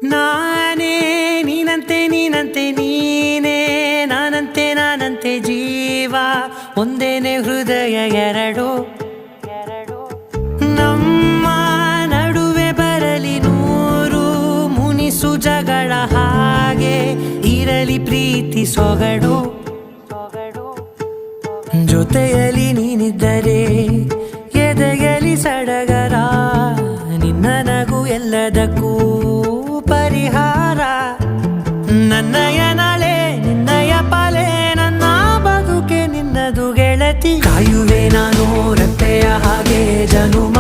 ನಾನೇ ನೀನಂತೆ ನೀನಂತೆ ನೀನೇ ನಾನಂತೆ ಜೀವ ಒಂದೇನೆ ಹೃದಯ ಎರಡು ನಮ್ಮ ನಡುವೆ ಬರಲಿ ನೂರು ಮುನಿಸು ಜಗಳ ಹಾಗೆ ಇರಲಿ ಪ್ರೀತಿ ಸೊಗಡು ಜೊತೆಯಲ್ಲಿ ನೀನಿದ್ದರೆ ಎದೆಯಲಿ ಸಡಗರ ನಿನ್ನ ನಗು ಎಲ್ಲದಕ್ಕೂ ಪರಿಹಾರ ನನ್ನಯ ನಾಳೆ ನಿನ್ನಯ ಪಾಲೆ ನನ್ನ ಬದುಕೆ ನಿನ್ನದು ಗೆಳತಿ ಕಾಯುವೆ ನಾನು ರತ್ತೆಯ ಹಾಗೆ ಜನುಮ